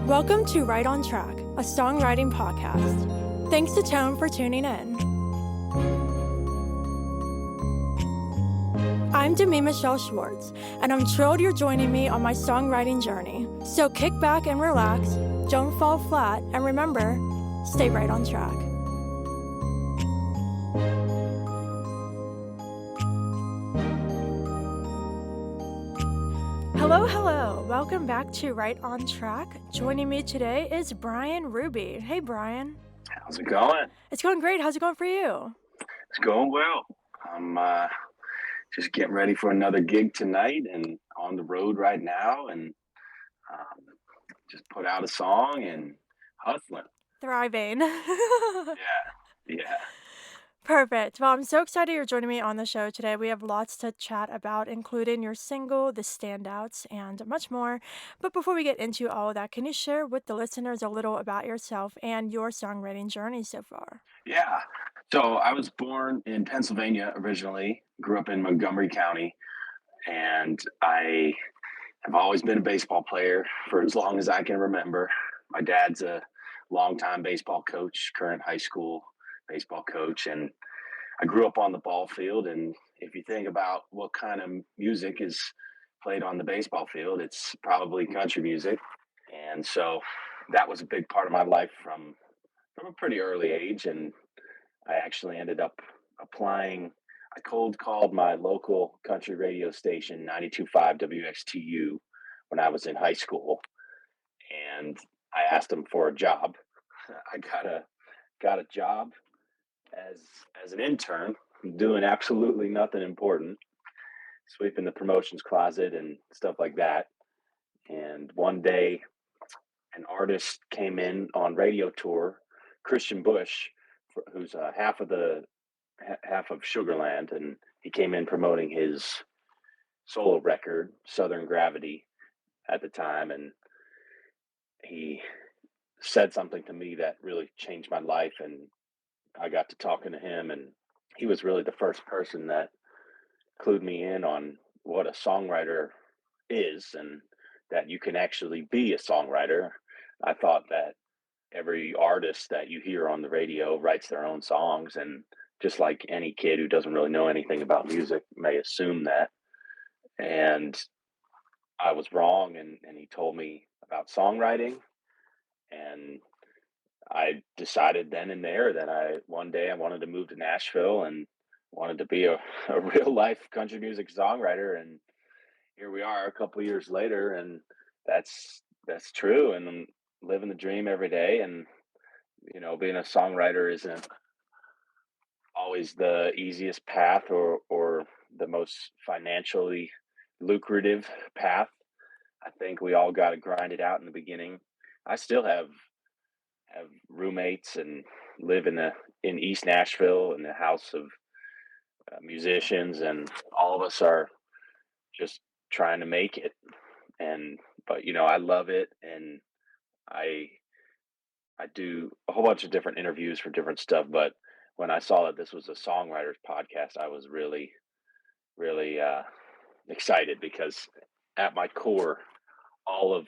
Welcome to Right on Track, a songwriting podcast. Thanks to Tone for tuning in. I'm Demi Michelle Schwartz, and I'm thrilled you're joining me on my songwriting journey. So kick back and relax, don't fall flat, and remember, stay right on track. Hello. Welcome back to Right on Track. Joining me today is Bryan Ruby. Hey, Bryan. How's it going? It's going great. How's it going for you? It's going well. I'm just getting ready for another gig tonight and on the road right now, and just put out a song and hustling. Thriving. Yeah. Perfect. Well, I'm so excited you're joining me on the show today. We have lots to chat about, including your single, The Standouts, and much more. But before we get into all of that, can you share with the listeners a little about yourself and your songwriting journey so far? Yeah. So I was born in Pennsylvania originally, grew up in Montgomery County, and I have always been a baseball player for as long as I can remember. My dad's a longtime baseball coach, current high school baseball coach, and I grew up on the ball field. And if you think about what kind of music is played on the baseball field, it's probably country music. And so that was a big part of my life from a pretty early age. And I actually ended up applying. I cold called my local country radio station, 92.5 WXTU, when I was in high school, and I asked them for a job. I got a job as an intern, doing absolutely nothing important, sweeping the promotions closet and stuff like that. And one day, an artist came in on radio tour, Christian Bush, who's half of Sugarland, and he came in promoting his solo record, Southern Gravity, at the time, and he said something to me that really changed my life, and I got to talking to him, and he was really the first person that clued me in on what a songwriter is and that you can actually be a songwriter. I thought that every artist that you hear on the radio writes their own songs, and just like any kid who doesn't really know anything about music may assume that. And I was wrong, and he told me about songwriting, and I decided then and there that one day I wanted to move to Nashville and wanted to be a real life country music songwriter. And here we are a couple years later, and that's true. And I'm living the dream every day. And being a songwriter isn't always the easiest path or the most financially lucrative path. I think we all got to grind it out in the beginning. I still have roommates and live in East Nashville in a house of musicians, and all of us are just trying to make it. But I love it, and I do a whole bunch of different interviews for different stuff. But when I saw that this was a songwriters podcast, I was really excited, because at my core, all of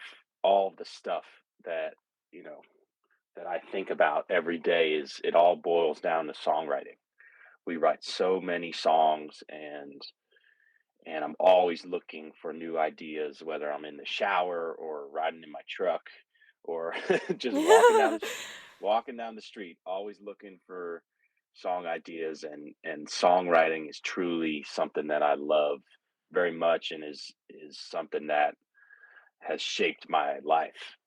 the stuff that that I think about every day it all boils down to songwriting. We write so many songs, and I'm always looking for new ideas, whether I'm in the shower or riding in my truck or just walking down the street, always looking for song ideas. And songwriting is truly something that I love very much, and is something that has shaped my life.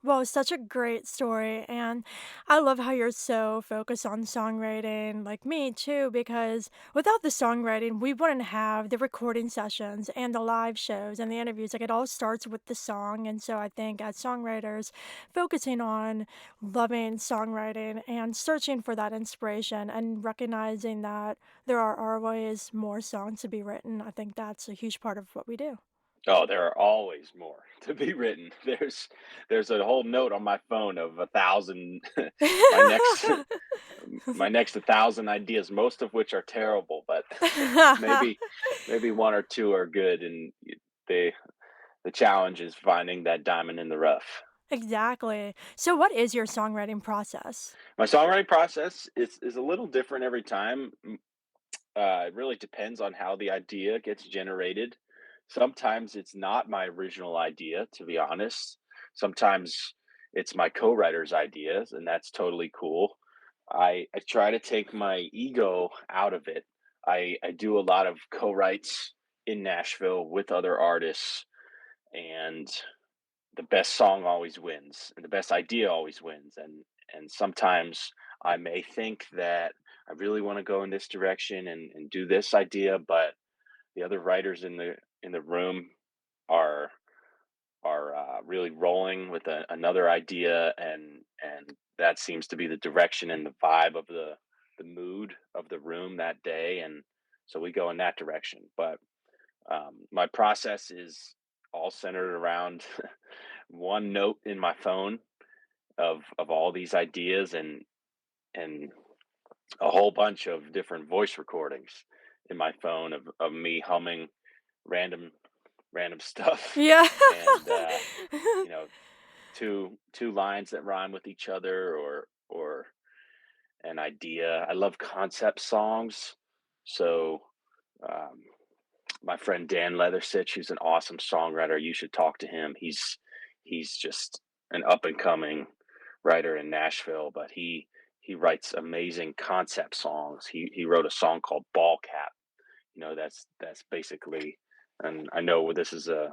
Well, it's such a great story, and I love how you're so focused on songwriting, like me too, because without the songwriting, we wouldn't have the recording sessions and the live shows and the interviews. Like, it all starts with the song, and so I think as songwriters, focusing on loving songwriting and searching for that inspiration and recognizing that there are always more songs to be written, I think that's a huge part of what we do. Oh, there are always more to be written. There's a whole note on my phone of 1,000 my next my next 1,000 ideas, most of which are terrible, but maybe one or two are good. And the the challenge is finding that diamond in the rough. Exactly. So what is your songwriting process? My songwriting process is a little different every time. It really depends on how the idea gets generated. Sometimes it's not my original idea, to be honest. Sometimes it's my co-writer's ideas, and that's totally cool. I try to take my ego out of it. I do a lot of co-writes in Nashville with other artists, and the best song always wins, and the best idea always wins. And sometimes I may think that I really want to go in this direction and do this idea, but the other writers in the room are really rolling with another idea, and that seems to be the direction and the vibe of the mood of the room that day, and so we go in that direction. But my process is all centered around one note in my phone of all these ideas, and a whole bunch of different voice recordings in my phone of me humming random stuff, Yeah. and you know, two lines that rhyme with each other, or an idea. I love concept songs, so um, my friend Dan Leathersitch, who's an awesome songwriter. You should talk to him. He's just an up and coming writer in Nashville, but he writes amazing concept songs. He wrote a song called Ball Cap. That's basically, and I know this is a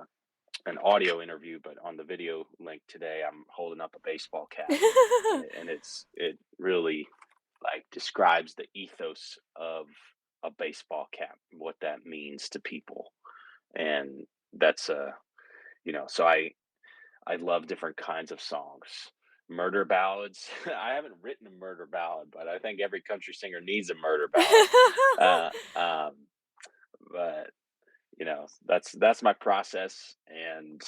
an audio interview, but on the video link today, I'm holding up a baseball cap, and it really like describes the ethos of a baseball cap, what that means to people, and that's so I love different kinds of songs. Murder ballads. I haven't written a murder ballad, but I think every country singer needs a murder ballad. Uh, um, but that's my process, and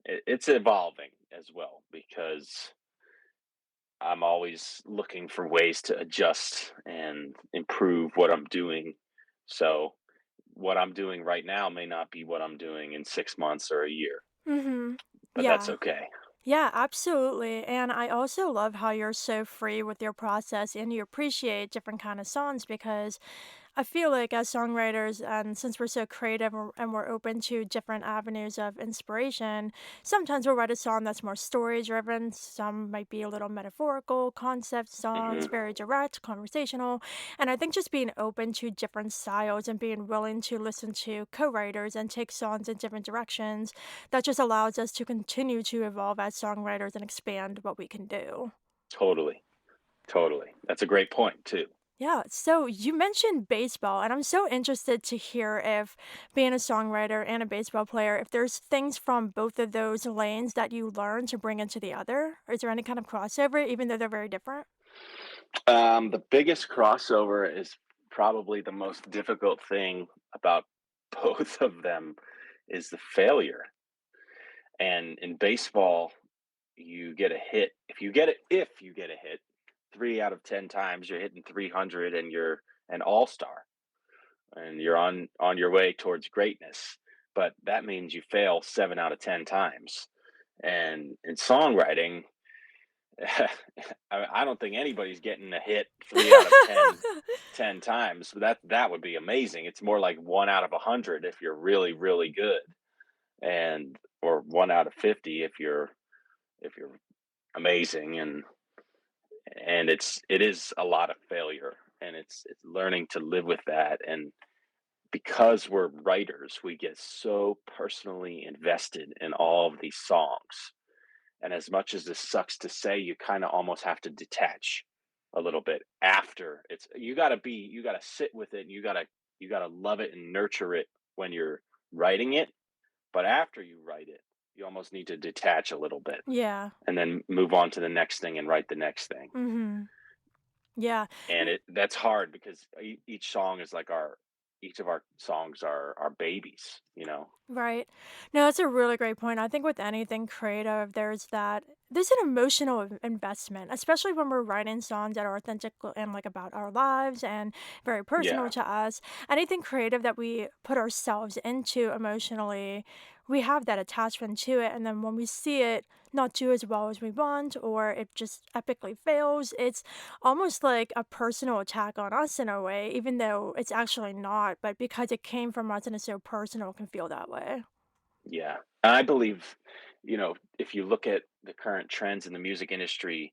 it's evolving as well because I'm always looking for ways to adjust and improve what I'm doing. So what I'm doing right now may not be what I'm doing in 6 months or a year, Mhm. but that's Yeah. okay. Yeah, absolutely. And I also love how you're so free with your process and you appreciate different kind of songs because I feel like as songwriters, and since we're so creative and we're open to different avenues of inspiration, sometimes we'll write a song that's more story driven. Some might be a little metaphorical, concept songs, Hmm. very direct, conversational. And I think just being open to different styles and being willing to listen to co writers and take songs in different directions, that just allows us to continue to evolve as songwriters and expand what we can do. Totally, totally. That's a great point too. Yeah, so you mentioned baseball, and I'm so interested to hear if being a songwriter and a baseball player, if there's things from both of those lanes that you learn to bring into the other. Or is there any kind of crossover, even though they're very different? The biggest crossover is probably the most difficult thing about both of them is the failure. And in baseball, you get a hit. If you get a hit, 3 out of 10 times you're hitting 300 and you're an all-star and you're on your way towards greatness. But that means you fail 7 out of 10 times. And in songwriting, I don't think anybody's getting a hit 3 out of 10 times. So that would be amazing. It's more like 1 out of 100 if you're really, really good, and or 1 out of 50 if you're amazing, and it is a lot of failure, and it's learning to live with that. And because we're writers, we get so personally invested in all of these songs, and as much as this sucks to say, you kind of almost have to detach a little bit after. It's you got to sit with it, and you got to love it and nurture it when you're writing it, but after you write it, you almost need to detach a little bit Yeah. and then move on to the next thing and write the next thing. Mm-hmm. Yeah. And that's hard because each song is like our each of our songs are our babies. Right. No, that's a really great point. I think with anything creative, there's there's an emotional investment, especially when we're writing songs that are authentic and like about our lives and very personal Yeah, to us. Anything creative that we put ourselves into emotionally, we have that attachment to it. And then when we see it not do as well as we want, or it just epically fails, it's almost like a personal attack on us in a way, even though it's actually not. But because it came from us and it's so personal, it can feel that way. yeah. And I believe, if you look at the current trends in the music industry,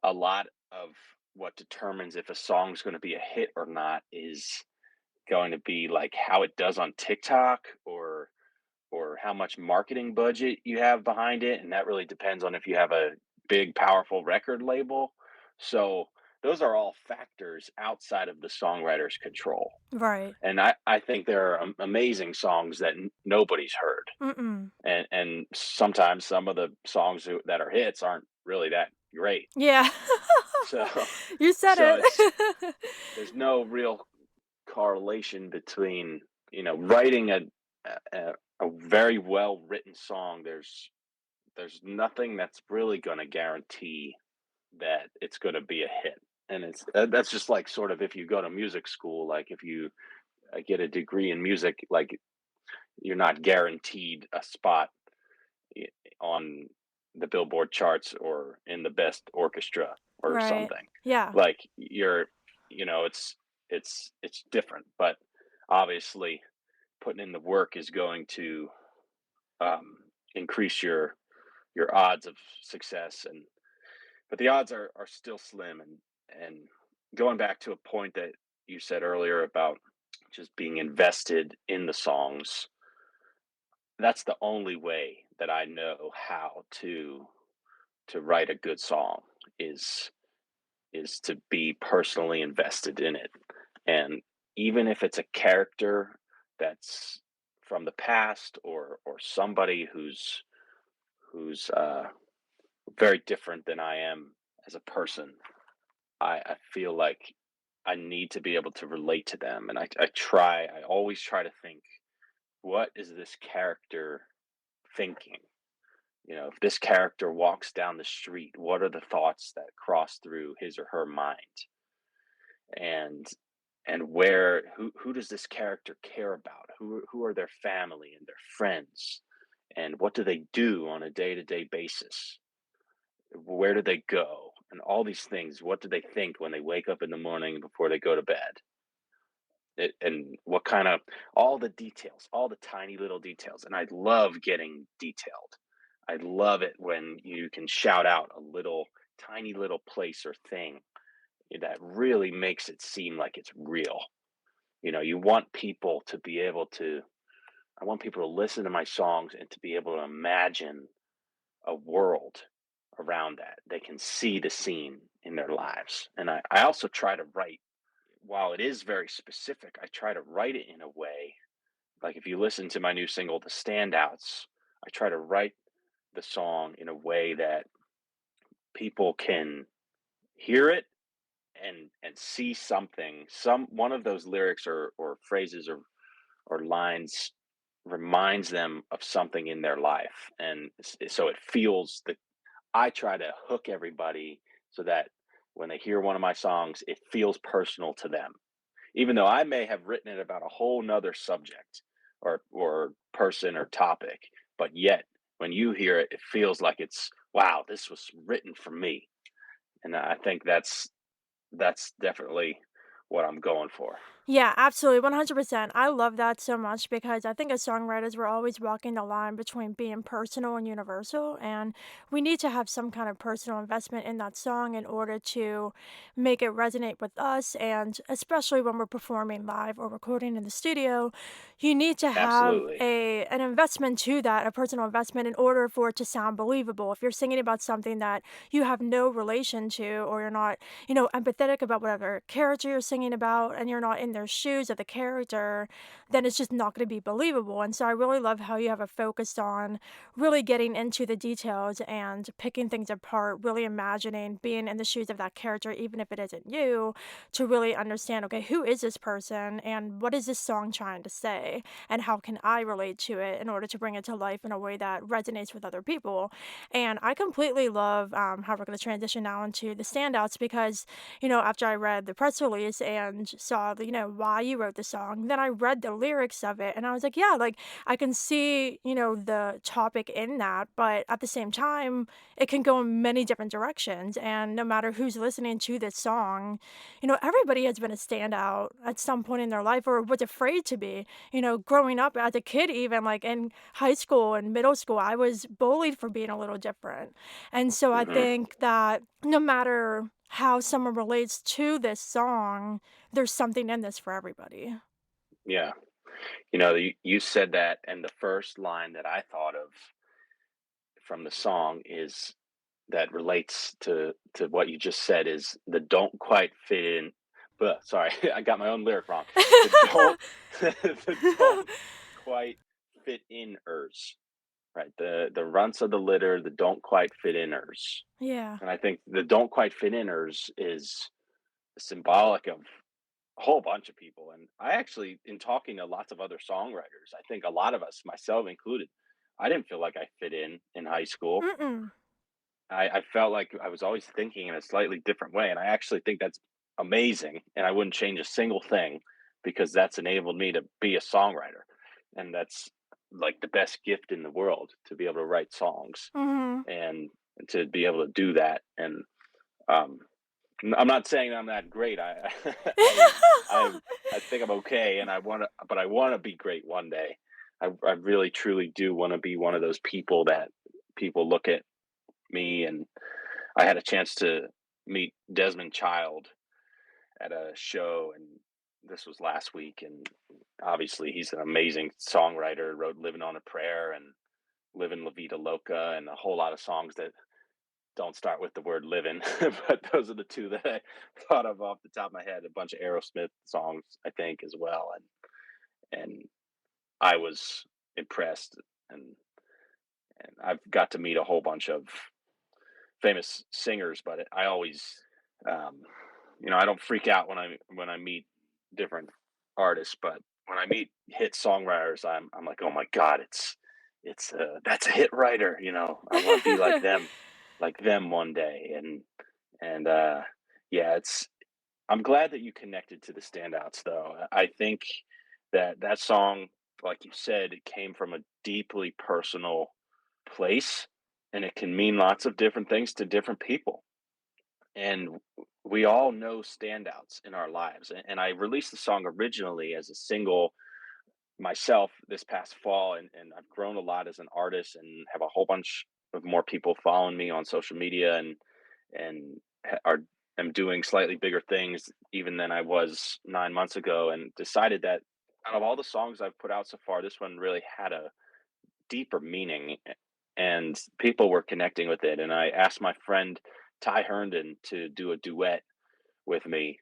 a lot of what determines if a song's going to be a hit or not is going to be like how it does on TikTok or how much marketing budget you have behind it, and that really depends on if you have a big powerful record label. So those are all factors outside of the songwriter's control. Right. And I think there are amazing songs that nobody's heard, Mm-mm. and sometimes some of the songs that are hits aren't really that great. Yeah. So You said so it's it. there's no real correlation between writing a, a very well written song. There's nothing that's really going to guarantee that it's going to be a hit. And that's just like sort of if you go to music school, like if you get a degree in music, like you're not guaranteed a spot i- on the Billboard charts or in the best orchestra or Right. something. Yeah. Like it's different, but obviously putting in the work is going to um, increase your odds of success. And but the odds are still slim. And going back to a point that you said earlier about just being invested in the songs, that's the only way that I know how to write a good song is to be personally invested in it. And even if it's a character that's from the past or somebody who's very different than I am as a person, I feel like I need to be able to relate to them. And I always try to think, what is this character thinking? If this character walks down the street, what are the thoughts that cross through his or her mind? And who does this character care about? Who are their family and their friends? And what do they do on a day-to-day basis? Where do they go? And all these things, what do they think when they wake up in the morning before they go to bed? And what kind of all the details, all the tiny little details. And I love getting detailed. I love it when you can shout out a little tiny little place or thing that really makes it seem like it's real. You want people to be able to I want people to listen to my songs and to be able to imagine a world around that. They can see the scene in their lives. And I also try to write, while it is very specific, I try to write it in a way, like if you listen to my new single, The Standouts, I try to write the song in a way that people can hear it and see something, some one of those lyrics or phrases or lines reminds them of something in their life. And so it feels that I try to hook everybody so that when they hear one of my songs, it feels personal to them, even though I may have written it about a whole nother subject or person or topic. But yet when you hear it, it feels like it's, wow, this was written for me. And I think that's definitely what I'm going for. Yeah, absolutely, 100%. I love that so much because I think as songwriters, we're always walking the line between being personal and universal, and we need to have some kind of personal investment in that song in order to make it resonate with us. And especially when we're performing live or recording in the studio, you need to have Absolutely. an investment to that, a personal investment, in order for it to sound believable. If you're singing about something that you have no relation to, or you're not empathetic about whatever character you're singing about, and you're not in in their shoes of the character, then it's just not gonna be believable, and so I really love how you have a focus on really getting into the details and picking things apart, really imagining being in the shoes of that character, even if it isn't you, to really understand, okay, who is this person and what is this song trying to say? And how can I relate to it in order to bring it to life in a way that resonates with other people? And I completely love how we're going to transition now into the standouts because, after I read the press release and saw, why you wrote the song, then I read the lyrics of it and I was like, yeah, like I can see, the topic in that, but at the same time, it can go in many different directions. And no matter who's listening to this song, everybody has been a standout at some point in their life or was afraid to be. Growing up as a kid, even like in high school and middle school, I was bullied for being a little different. And so I Hmm. think that no matter how someone relates to this song, there's something in this for everybody. Yeah. You said that, and the first line that I thought of from the song is that relates to what you just said is the don't quite fit in. But sorry, I got my own lyric wrong. The don't the don't quite fit in ers. Right. The runts of the litter, the don't quite fit inners. Yeah. And I think the don't quite fit inners is symbolic of a whole bunch of people. And I actually, in talking to lots of other songwriters, I think a lot of us, myself included, I didn't feel like I fit in high school. Mm-mm. I felt like I was always thinking in a slightly different way. And I actually think that's amazing. And I wouldn't change a single thing because that's enabled me to be a songwriter. And that's like the best gift in the world to be able to write songs Mhm. and to be able to do that. And um, I'm not saying I'm that great. I, I, I think I'm okay, and but I want to be great one day. I really, truly do want to be one of those people that people look at me. And I had a chance to meet Desmond Child at a show, and this was last week. And obviously, he's an amazing songwriter. Wrote "Living on a Prayer" and "Living La Vida Loca" and a whole lot of songs that don't start with the word living, but those are the two that I thought of off the top of my head. A bunch of Aerosmith songs, I think, as well, and I was impressed, and and I've got to meet a whole bunch of famous singers, but I always, um, I don't freak out when I meet different artists, but when I meet hit songwriters, I'm like, oh my god, it's that's a hit writer, I want to be like them one day. And yeah, it's I'm glad that you connected to the standouts though. I think that song, like you said, it came from a deeply personal place, and it can mean lots of different things to different people. And we all know standouts in our lives. And I released the song originally as a single myself this past fall, and I've grown a lot as an artist and have a whole bunch of more people following me on social media, and are am doing slightly bigger things even than I was 9 months ago, and decided that out of all the songs I've put out so far, this one really had a deeper meaning, and people were connecting with it. And I asked my friend Ty Herndon to do a duet with me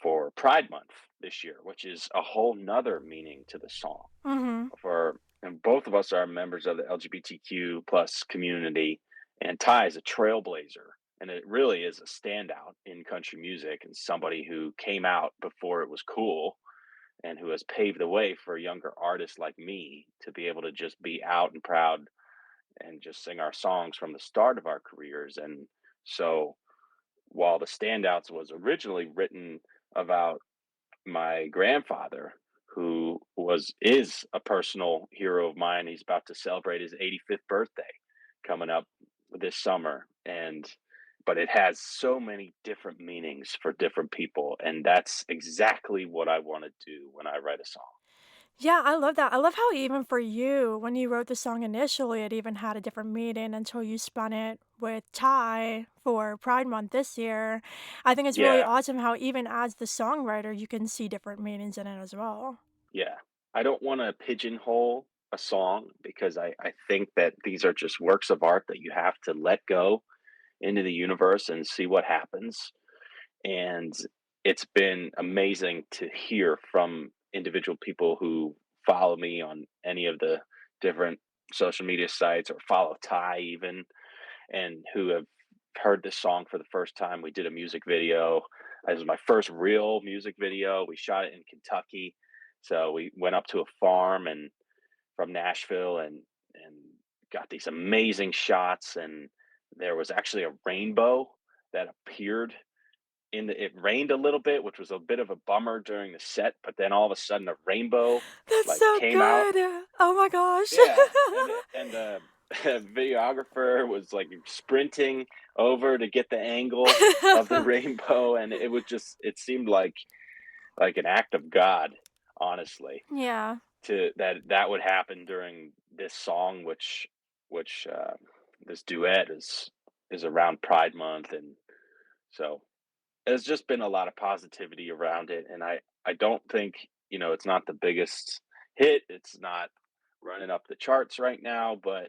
for Pride Month this year, which is a whole nother meaning to the song. Mhm. For and both of us are members of the LGBTQ plus community, and Ty is a trailblazer, and it really is a standout in country music, and somebody who came out before it was cool, and who has paved the way for younger artists like me to be able to just be out and proud and just sing our songs from the start of our careers. And so while the standouts was originally written about my grandfather, who was is a personal hero of mine. He's about to celebrate his 85th birthday coming up this summer, and but it has so many different meanings for different people, and that's exactly what I want to do when I write a song. Yeah, I love that. I love how even for you, when you wrote the song initially, it even had a different meaning until you spun it with Ty for Pride Month this year. I think it's really Yeah, awesome how even as the songwriter, you can see different meanings in it as well. yeah. I don't want to pigeonhole a song because I think that these are just works of art that you have to let go into the universe and see what happens. And it's been amazing to hear from individual people who follow me on any of the different social media sites or follow Ty even, and who have heard this song for the first time. We did a music video. It was my first real music video. We shot it in Kentucky. So we went up to a farm and from Nashville and got these amazing shots, and there was actually a rainbow that appeared in the it rained a little bit, which was a bit of a bummer during the set, but then all of a sudden a rainbow That's like so came out. good. Oh my gosh. Yeah, and the videographer was like sprinting over to get the angle of the rainbow, and it seemed like an act of God, honestly, Yeah. to that would happen during this song, which this duet is around Pride Month, and so there's just been a lot of positivity around it, and I don't think, it's not the biggest hit, it's not running up the charts right now, but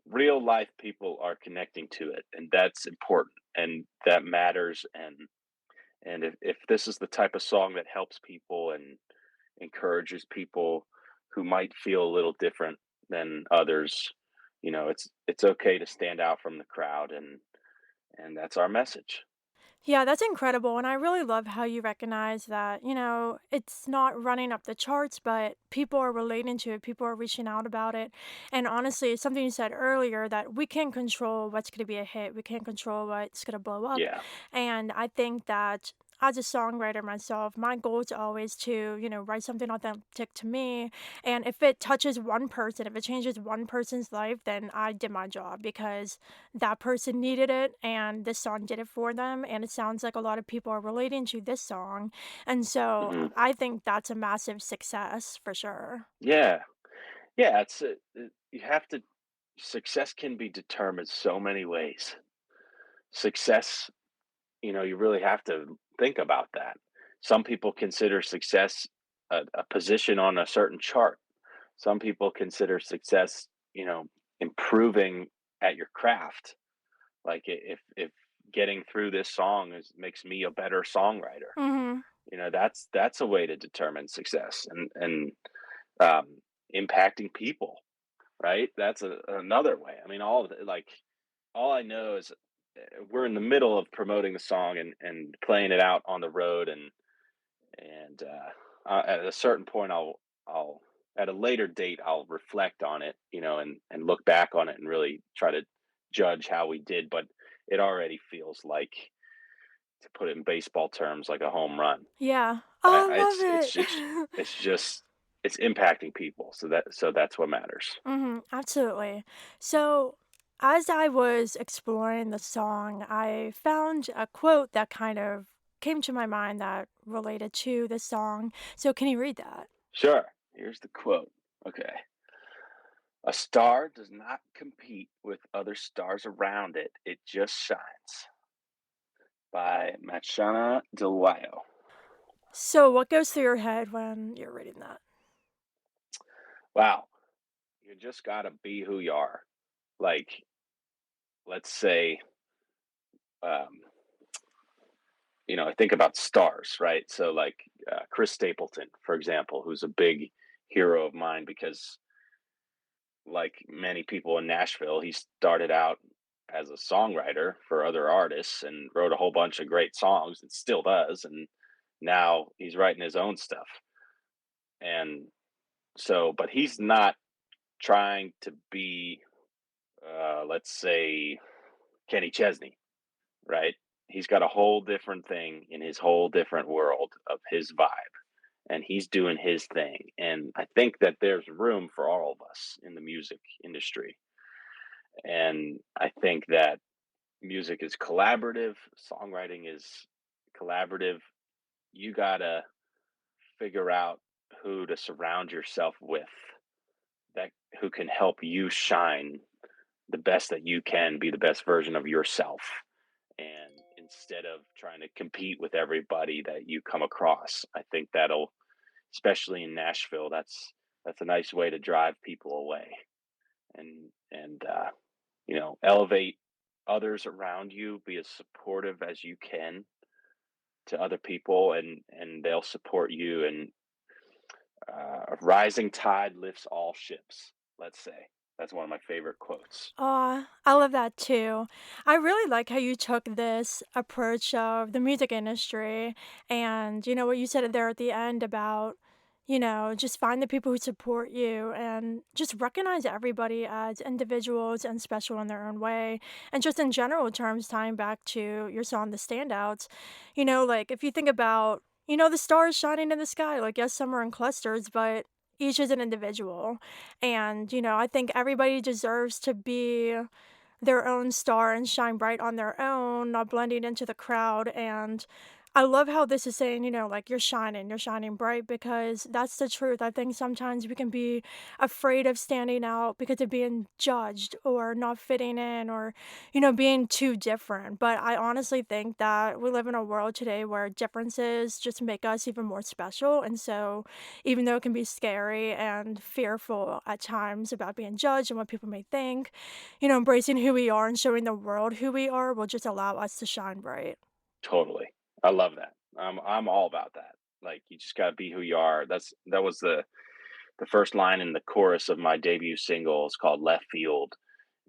real life people are connecting to it, and that's important, and that matters, and if this is the type of song that helps people and encourages people who might feel a little different than others, it's okay to stand out from the crowd, and that's our message. Yeah, that's incredible. And I really love how you recognize that, it's not running up the charts, but people are relating to it. People are reaching out about it. And honestly, it's something you said earlier that we can't control what's going to be a hit. We can't control what's going to blow up. Yeah. And I think that as a songwriter myself, my goal is always to, write something authentic to me. And if it touches one person, if it changes one person's life, then I did my job because that person needed it and this song did it for them, and it sounds like a lot of people are relating to this song, and so Hmm. I think that's a massive success for sure. Yeah. Yeah, you have to success can be determined so many ways. Success, you really have to think about that. Some people consider success a position on a certain chart. Some people consider success, improving at your craft. Like if getting through this song makes me a better songwriter. Mhm. That's a way to determine success and um, impacting people. Right? That's another way. I mean, all I know is we're in the middle of promoting the song and playing it out on the road, and at a certain point, I'll at a later date I'll reflect on it, and look back on it and really try to judge how we did. But it already feels like, to put it in baseball terms, like a home run. Yeah. Oh, I love It's it. it's just it's impacting people, so that's what matters. Mhm, absolutely. So, as I was exploring the song, I found a quote that kind of came to my mind that related to the song. So, can you read that? Sure. Here's the quote. Okay. A star does not compete with other stars around it. It just shines. By Matshona Dhliwayo. So, what goes through your head when you're reading that? Wow. You just gotta be who you are. Like, let's say, um, I think about stars, right? So, like Chris Stapleton, for example, who's a big hero of mine because, like many people in Nashville, he started out as a songwriter for other artists and wrote a whole bunch of great songs and still does. And now he's writing his own stuff. And so, but he's not trying to be, let's say, Kenny Chesney, right? He's got a whole different thing in his whole different world of his vibe, and he's doing his thing. And I think that there's room for all of us in the music industry. And I think that music is collaborative, songwriting is collaborative. You gotta figure out who to surround yourself with, that who can help you shine the best that you can, be the best version of yourself. And instead of trying to compete with everybody that you come across, I think that'll, especially in Nashville, that's a nice way to drive people away, and elevate others around you, be as supportive as you can, to other people, and they'll support you. And a rising tide lifts all ships. Let's say that's one of my favorite quotes. Aw, I love that too. I really like how you took this approach of the music industry and, what you said there at the end about, just find the people who support you and just recognize everybody as individuals and special in their own way. And just in general terms, tying back to your song, The Standouts, like if you think about, the stars shining in the sky, like yes, some are in clusters, but each is an individual. And, I think everybody deserves to be their own star and shine bright on their own, not blending into the crowd. And I love how this is saying, like you're shining bright because that's the truth. I think sometimes we can be afraid of standing out because of being judged or not fitting in or, being too different. But I honestly think that we live in a world today where differences just make us even more special. And so, even though it can be scary and fearful at times about being judged and what people may think, embracing who we are and showing the world who we are will just allow us to shine bright. Totally, I love that. I'm all about that. Like you just got to be who you are. That was the first line in the chorus of my debut single. It's called Left Field,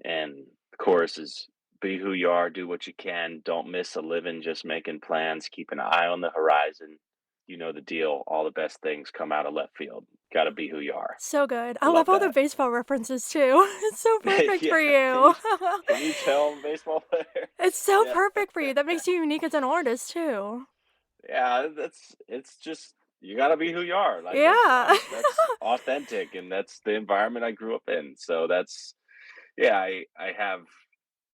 and the chorus is be who you are, do what you can, don't miss a living, just making plans, keep an eye on the horizon. You know the deal. All the best things come out of left field. Got to be who you are. So good. I I love love all the that. baseball references too. It's so perfect Yeah. for Can you. you can you tell I'm a baseball player? It's so Yeah. perfect for you. That makes you unique as an artist too. Yeah, it's just you gotta be who you are. Like Yeah. that's authentic, and that's the environment I grew up in. So that's yeah. I have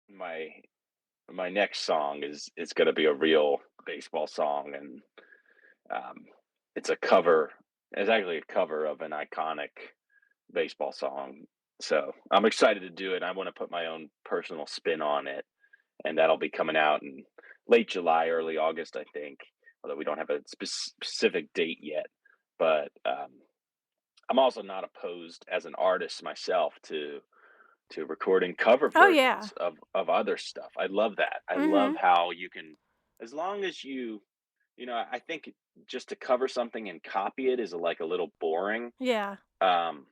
my my next song is gonna be a real baseball song, and um, it's a cover. It's actually a cover of an iconic baseball song. So I'm excited to do it. I want to put my own personal spin on it, and that'll be coming out in late July, early August, I think. Although we don't have a specific date yet, but I'm also not opposed as an artist myself to recording cover Oh yeah. versions of other stuff. I love that. I love Mhm. how you can, as long as I think just to cover something and copy it is like a little boring. Yeah. Um,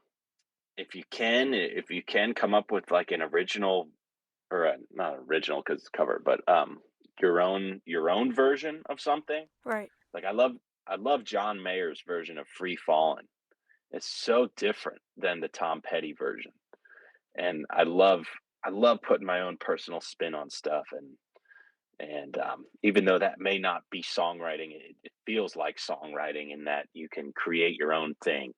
if you can come up with like an original or not original because it's cover, but your own version of something. Right. Like I love John Mayer's version of Free Fallin'. It's so different than the Tom Petty version, and I love putting my own personal spin on stuff. And even though that may not be songwriting, it feels like songwriting in that you can create your own thing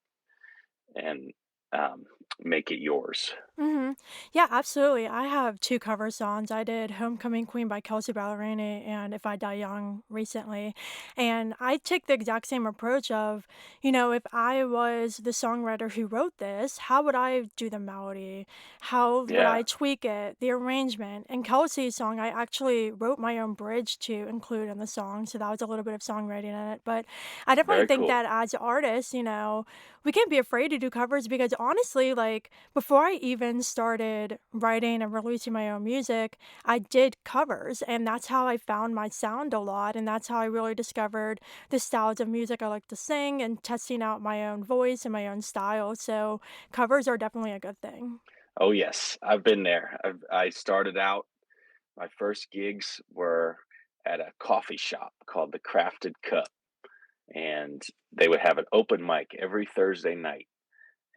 and um, make it yours. Mhm. Yeah, absolutely. I have 2 cover songs. I did "Homecoming Queen" by Kelsea Ballerini and "If I Die Young" recently, and I take the exact same approach of, if I was the songwriter who wrote this, how would I do the melody? How would Yeah, I tweak it? The arrangement. And Kelsey's song, I actually wrote my own bridge to include in the song, so that was a little bit of songwriting in it, but I definitely very think cool. that as artists, we can't be afraid to do covers because honestly, like before I even started writing and releasing my own music, I did covers, and that's how I found my sound a lot, and that's how I really discovered the styles of music I like to sing and testing out my own voice and my own style. So covers are definitely a good thing. Oh yes, I've been there. I started out. My first gigs were at a coffee shop called the Crafted Cup, and they would have an open mic every Thursday night.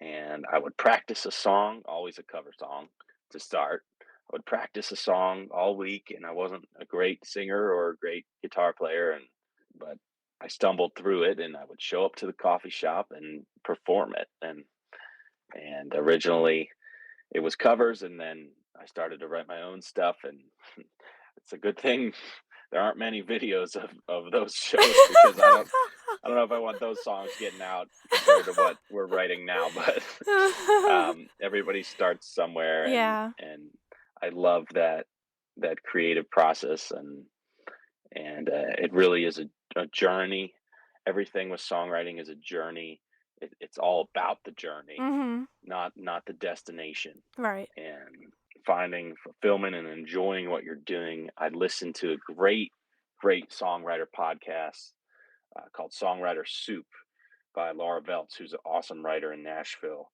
And I would practice a song, always a cover song to start. I would practice a song all week, and I wasn't a great singer or a great guitar player, but I stumbled through it, and I would show up to the coffee shop and perform it. And originally it was covers, and then I started to write my own stuff, and it's a good thing there aren't many videos of those shows because I don't know if I want those songs getting out compared to what we're writing now, but everybody starts somewhere, and Yeah. I love that creative process, and it really is a journey. Everything with songwriting is a journey. It's all about the journey, Mhm. not the destination, Right. and finding fulfillment and enjoying what you're doing. I listen to a great great songwriter podcast called Songwriter Soup by Laura Veltz, who's an awesome writer in Nashville.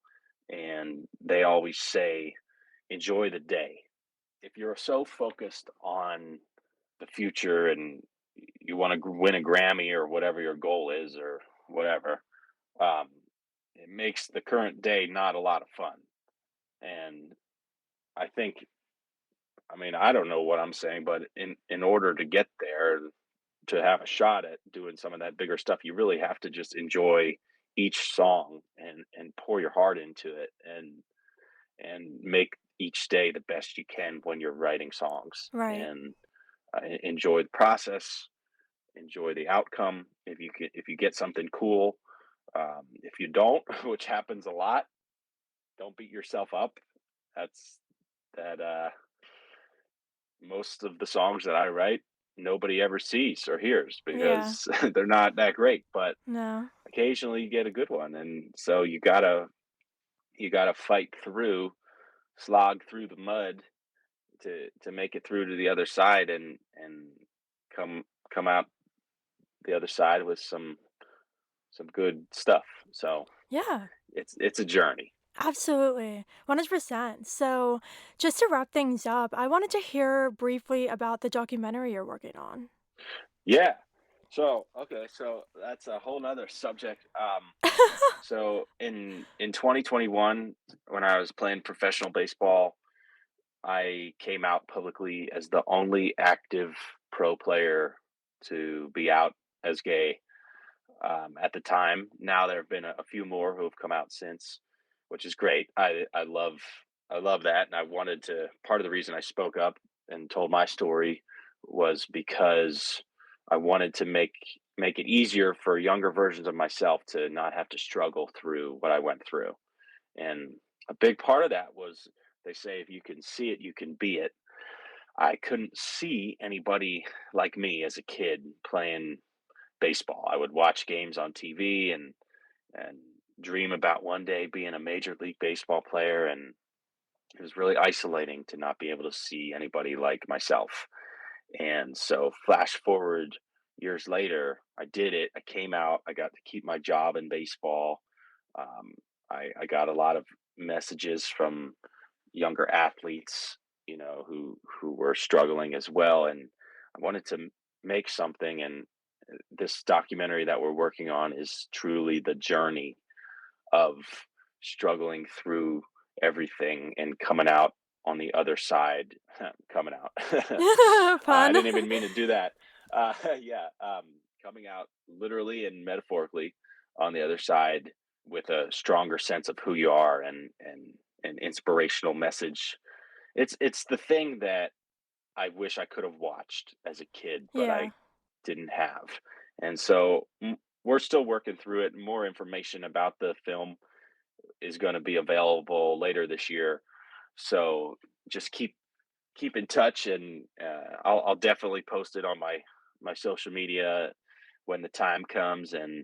And they always say, enjoy the day. If you're so focused on the future and you want to win a Grammy or whatever your goal is or whatever, um, it makes the current day not a lot of fun. And I think, I mean, I don't know what I'm saying, but in order to get there, to have a shot at doing some of that bigger stuff, you really have to just enjoy each song and pour your heart into it and make each day the best you can when you're writing songs Right. and enjoy the process, enjoy the outcome. If you get something cool, if you don't, which happens a lot, don't beat yourself up. That's that. Most of the songs that I write, nobody ever sees or hears Yeah. because they're not that great. But No. occasionally you get a good one, and so you gotta fight through, slog through the mud to make it through to the other side and come come out the other side with some good stuff. So Yeah. it's a journey. Absolutely. 100%. So, just to wrap things up, I wanted to hear briefly about the documentary you're working on. Yeah. So okay, so that's a whole nother subject. So in 2021, when I was playing professional baseball, I came out publicly as the only active pro player to be out as gay at the time. Now there have been a few more who have come out since, which is great. I love that, and I wanted to. Part of the reason I spoke up and told my story was because I wanted to make it easier for younger versions of myself to not have to struggle through what I went through. And a big part of that was they say if you can see it, you can be it. I couldn't see anybody like me as a kid playing baseball. I would watch games on TV and dream about one day being a major league baseball player, and it was really isolating to not be able to see anybody like myself. And so flash forward years later, I did it. I came out, I got to keep my job in baseball. Um, I got a lot of messages from younger athletes, you know, who were struggling as well. And I wanted to make something, and this documentary that we're working on is truly the journey of struggling through everything and coming out on the other side. Coming out. I Fun. didn't even mean to do that. Yeah, coming out literally and metaphorically on the other side with a stronger sense of who you are and an inspirational message. It's the thing that I wish I could have watched as a kid, but Yeah. I didn't have. And so we're still working through it. More information about the film is going to be available later this year. So just keep in touch, and I'll definitely post it on my social media when the time comes. And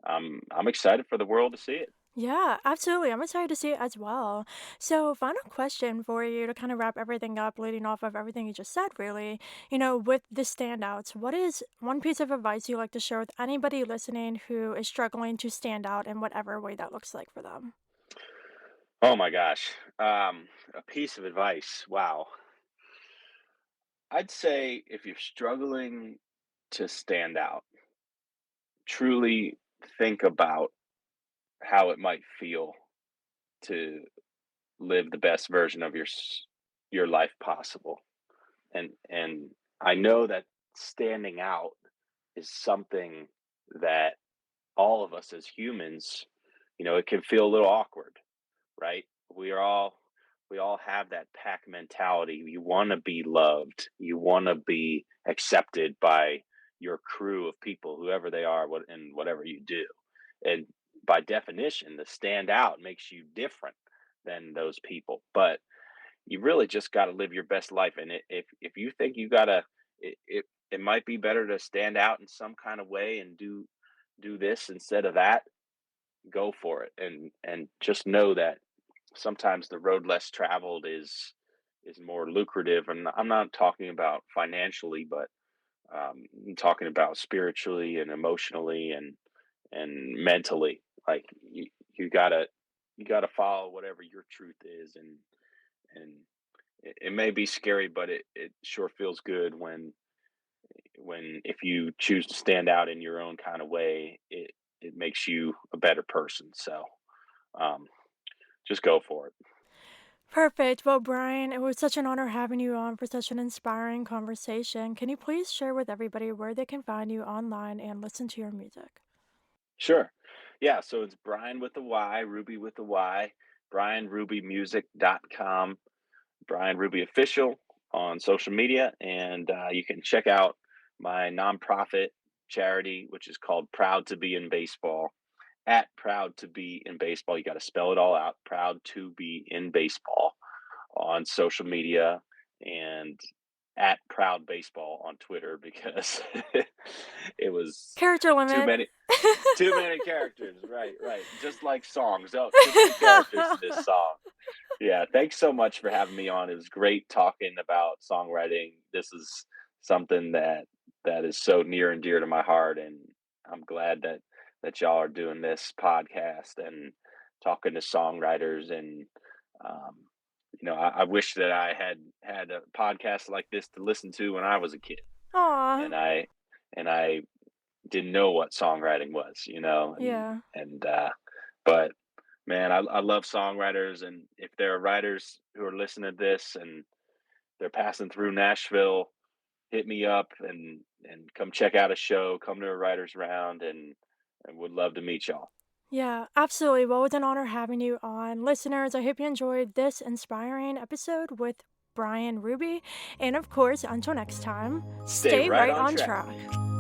I'm excited for the world to see it. Yeah, absolutely. I'm excited to see it as well. So, final question for you to kind of wrap everything up, leading off of everything you just said, really. With the standouts, what is one piece of advice you like to share with anybody listening who is struggling to stand out in whatever way that looks like for them? Oh my gosh, a piece of advice. Wow, I'd say if you're struggling to stand out, truly think about how it might feel to live the best version of your life possible. And I know that standing out is something that all of us as humans, it can feel a little awkward, right? We all have that pack mentality. You want to be loved. You want to be accepted by your crew of people, whoever they are, and whatever you do. And by definition, the stand out makes you different than those people. But you really just got to live your best life. And if you think you gotta, it might be better to stand out in some kind of way and do this instead of that. Go for it, and just know that sometimes the road less traveled is more lucrative. And I'm not talking about financially, but talking about spiritually and emotionally and mentally. Like you gotta you gotta follow whatever your truth is, and it may be scary, but it sure feels good when if you choose to stand out in your own kind of way, it makes you a better person. So um, just go for it. Perfect. Well, Bryan, it was such an honor having you on for such an inspiring conversation. Can you please share with everybody where they can find you online and listen to your music? Sure. Yeah. So it's Bryan with a Y, Ruby with a Y, BryanRubyMusic.com, Bryan Ruby Official on social media. And you can check out my nonprofit charity, which is called Proud to Be in Baseball. At Proud to Be in Baseball. You got to spell it all out. Proud to Be in Baseball on social media, and at Proud Baseball on Twitter because it was Character too limit. many too many characters. Right, right. Just like songs. Oh, too many characters in this song. Yeah, thanks so much for having me on. It was great talking about songwriting. This is something that is so near and dear to my heart, and I'm glad that y'all are doing this podcast and talking to songwriters. And um, I wish that I had a podcast like this to listen to when I was a kid, Aw. and I didn't know what songwriting was, Yeah. but man, I love songwriters, and if there are writers who are listening to this and they're passing through Nashville, hit me up and come check out a show, come to a writers round, and would love to meet y'all. Yeah, absolutely. Well, it was an honor having you on. Listeners, I hope you enjoyed this inspiring episode with Bryan Ruby. And of course, until next time, Stay stay right right on on track. track.